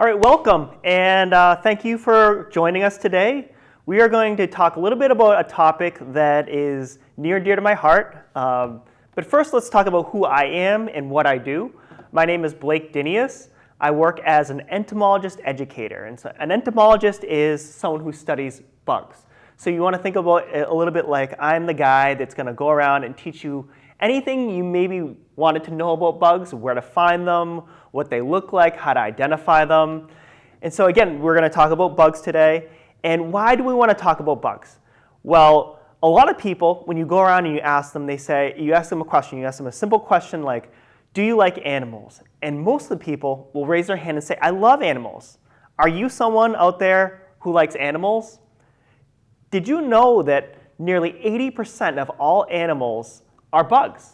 All right, welcome, and thank you for joining us today. We are going to talk a little bit about a topic that is near and dear to my heart. But first, let's talk about who I am and what I do. My name is Blake Dinius. I work as an entomologist educator. And so an entomologist is someone who studies bugs. So you want to think about it a little bit like I'm the guy that's going to go around and teach you anything you maybe wanted to know about bugs, where to find them, what they look like, how to identify them. And so again, we're going to talk about bugs today. And why do we want to talk about bugs? Well, a lot of people, when you go around and you ask them, you ask them a question, you ask them a simple question like, do you like animals? And most of the people will raise their hand and say, I love animals. Are you someone out there who likes animals? Did you know that nearly 80% of all animals are bugs?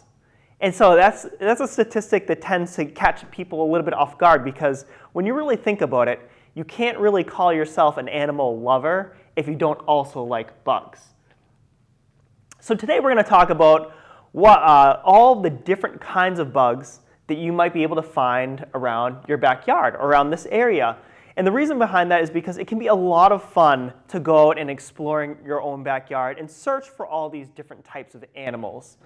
And so that's a statistic that tends to catch people a little bit off guard, because when you really think about it, you can't really call yourself an animal lover if you don't also like bugs. So today we're going to talk about all the different kinds of bugs that you might be able to find around your backyard, around this area. And the reason behind that is because it can be a lot of fun to go out and exploring your own backyard and search for all these different types of animals.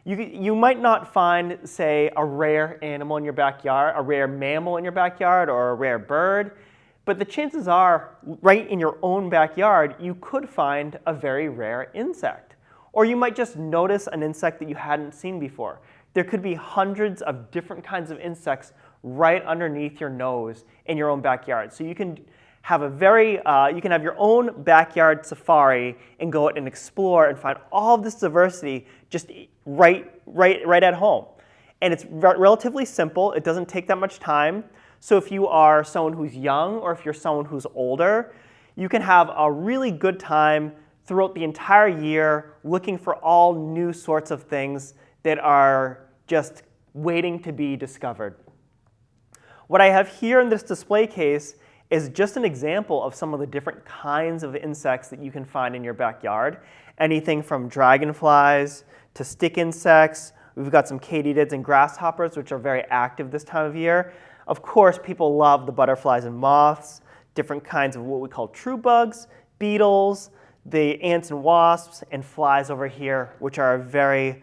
You might not find, say, a rare animal in your backyard, a rare mammal in your backyard, or a rare bird, but the chances are, right in your own backyard, you could find a very rare insect. Or you might just notice an insect that you hadn't seen before. There could be hundreds of different kinds of insects right underneath your nose in your own backyard. So you can have your own backyard safari and go out and explore and find all of this diversity just right at home. And it's relatively simple. It doesn't take that much time. So if you are someone who's young or if you're someone who's older, you can have a really good time throughout the entire year looking for all new sorts of things that are just waiting to be discovered. What I have here in this display case is just an example of some of the different kinds of insects that you can find in your backyard. Anything from dragonflies to stick insects. We've got some katydids and grasshoppers, which are very active this time of year. Of course, people love the butterflies and moths, different kinds of what we call true bugs, beetles, the ants and wasps, and flies over here, which are a very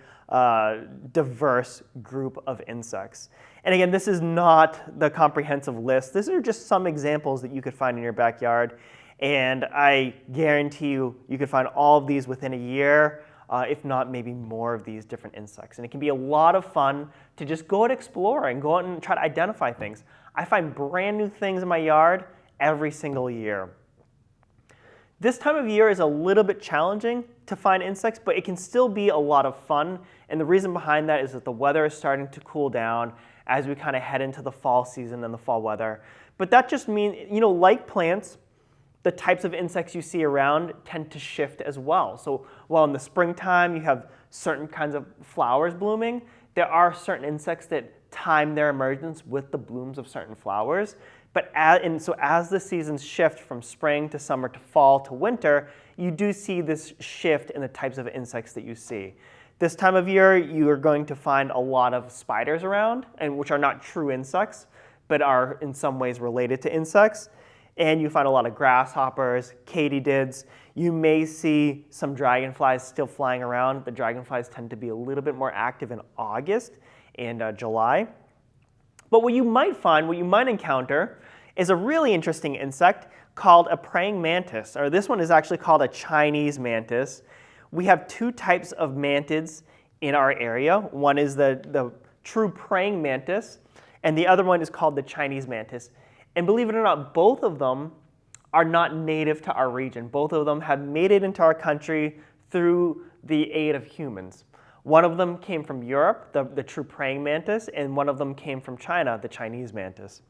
diverse group of insects. And again, this is not the comprehensive list. These are just some examples that you could find in your backyard. And I guarantee you could find all of these within a year, if not maybe more of these different insects. And it can be a lot of fun to just go and explore and go out and try to identify things. I find brand new things in my yard every single year. This time of year is a little bit challenging to find insects, but it can still be a lot of fun. And the reason behind that is that the weather is starting to cool down as we kind of head into the fall season and the fall weather. But that just means, like plants, the types of insects you see around tend to shift as well. So while in the springtime you have certain kinds of flowers blooming, there are certain insects that time their emergence with the blooms of certain flowers. But as the seasons shift from spring to summer to fall to winter, you do see this shift in the types of insects that you see. This time of year, you are going to find a lot of spiders around, and which are not true insects, but are in some ways related to insects. And you find a lot of grasshoppers, katydids. You may see some dragonflies still flying around. The dragonflies tend to be a little bit more active in August and July. But what you might encounter is a really interesting insect called a praying mantis, or this one is actually called a Chinese mantis. We have two types of mantids in our area. One is the true praying mantis, and the other one is called the Chinese mantis. And believe it or not, both of them are not native to our region. Both of them have made it into our country through the aid of humans. One of them came from Europe, the true praying mantis, and one of them came from China, the Chinese mantis.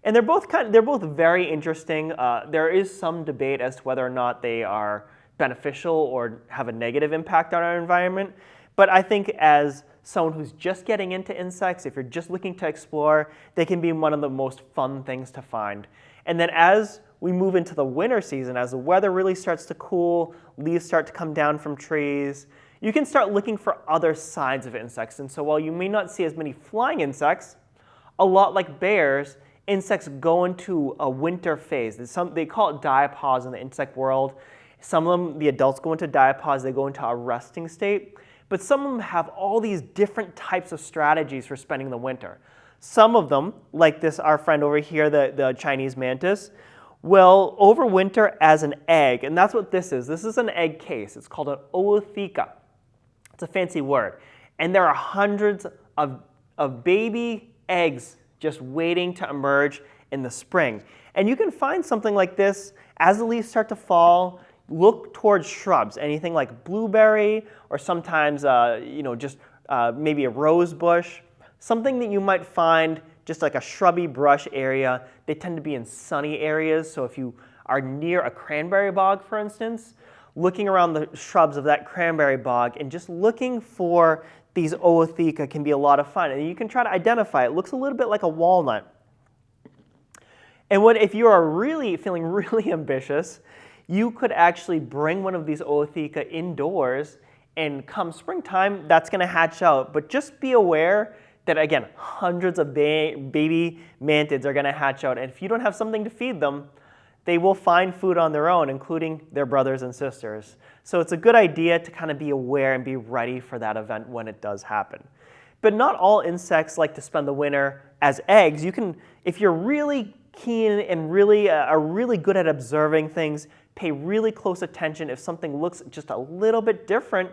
And they're both very interesting. There is some debate as to whether or not they are beneficial or have a negative impact on our environment. But I think as someone who's just getting into insects, if you're just looking to explore, they can be one of the most fun things to find. And then as we move into the winter season, as the weather really starts to cool, leaves start to come down from trees, you can start looking for other signs of insects. And so while you may not see as many flying insects, a lot like bears, insects go into a winter phase. They call it diapause in the insect world. Some of them, the adults go into diapause, they go into a resting state. But some of them have all these different types of strategies for spending the winter. Some of them, like our friend over here, the Chinese mantis, will overwinter as an egg. And that's what this is. This is an egg case. It's called an ootheca. It's a fancy word. And there are hundreds of baby eggs just waiting to emerge in the spring. And you can find something like this as the leaves start to fall. Look towards shrubs, anything like blueberry, or sometimes maybe a rose bush, something that you might find just like a shrubby brush area. They tend to be in sunny areas, so if you are near a cranberry bog, for instance, looking around the shrubs of that cranberry bog and just looking for these ootheca can be a lot of fun. And you can try to identify it. It looks a little bit like a walnut. And if you are really feeling really ambitious, you could actually bring one of these ootheca indoors, and come springtime, that's going to hatch out. But just be aware that, again, hundreds of baby mantids are going to hatch out. And if you don't have something to feed them, they will find food on their own, including their brothers and sisters. So it's a good idea to kind of be aware and be ready for that event when it does happen. But not all insects like to spend the winter as eggs. You can, if you're really keen and are really good at observing things, pay really close attention. If something looks just a little bit different,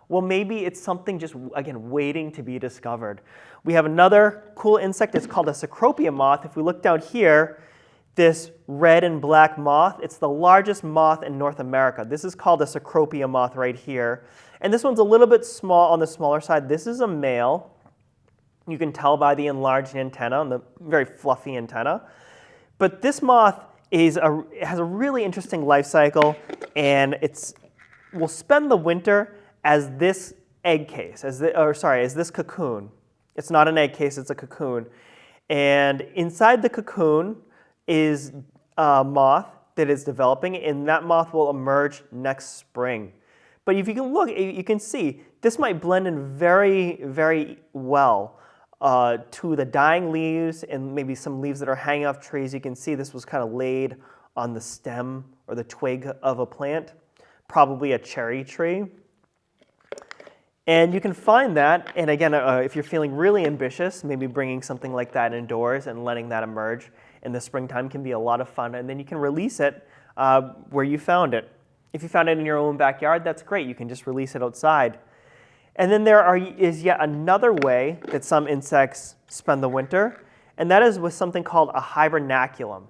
well, maybe it's something just, again, waiting to be discovered. We have another cool insect. It's called a Sacropia moth. If we look down here, this red and black moth, it's the largest moth in North America. This is called a Sacropia moth right here. And this one's a little bit small, on the smaller side. This is a male. You can tell by the enlarged antenna and the very fluffy antenna. But this moth has a really interesting life cycle, and will spend the winter as this egg case, as this cocoon. It's not an egg case, it's a cocoon. And inside the cocoon is a moth that is developing, and that moth will emerge next spring. But if you can look, you can see this might blend in very, very well to the dying leaves and maybe some leaves that are hanging off trees. You can see this was kind of laid on the stem or the twig of a plant, probably a cherry tree. And you can find that, and again, if you're feeling really ambitious, maybe bringing something like that indoors and letting that emerge in the springtime can be a lot of fun, and then you can release it where you found it. If you found it in your own backyard, that's great. You can just release it outside. And then is yet another way that some insects spend the winter, and that is with something called a hibernaculum.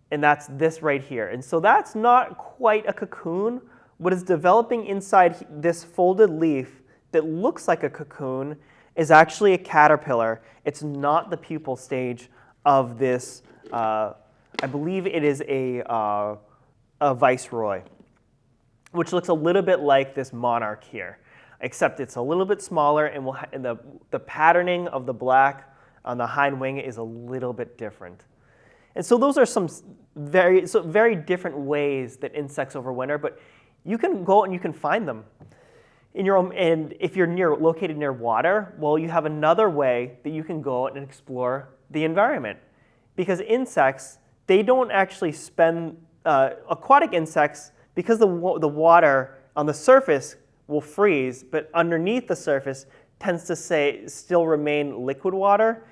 And that's this right here. And so that's not quite a cocoon. What is developing inside this folded leaf that looks like a cocoon is actually a caterpillar. It's not the pupal stage of this, I believe it is a viceroy, which looks a little bit like this monarch here, except it's a little bit smaller, and the patterning of the black on the hind wing is a little bit different. And so those are some very different ways that insects overwinter, but you can go and you can find them in your own, and if you're located near water, well, you have another way that you can go and explore the environment. Because insects, they don't actually spend, aquatic insects, because the water on the surface will freeze, but underneath the surface tends to still remain liquid water.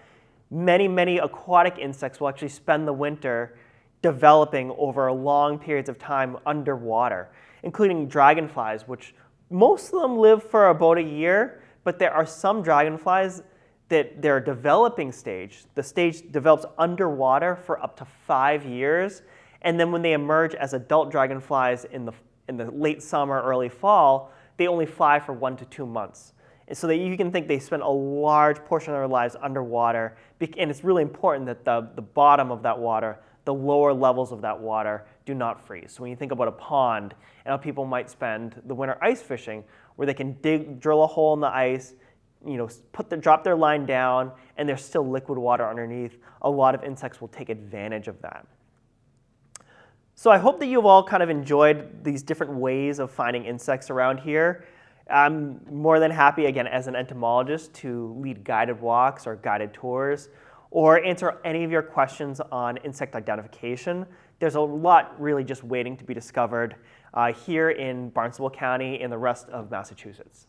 Many aquatic insects will actually spend the winter developing over long periods of time underwater, including dragonflies, which most of them live for about a year, but there are some dragonflies that their developing stage, the stage develops underwater for up to 5 years, and then when they emerge as adult dragonflies in the late summer, early fall, they only fly for 1 to 2 months. And so that you can think they spend a large portion of their lives underwater, and it's really important that the bottom of that water, the lower levels of that water, do not freeze. So when you think about a pond, and how people might spend the winter ice fishing, where they can drill a hole in the ice, drop their line down, and there's still liquid water underneath, a lot of insects will take advantage of that. So I hope that you've all kind of enjoyed these different ways of finding insects around here. I'm more than happy, again, as an entomologist, to lead guided walks or guided tours, or answer any of your questions on insect identification. There's a lot really just waiting to be discovered here in Barnstable County and the rest of Massachusetts.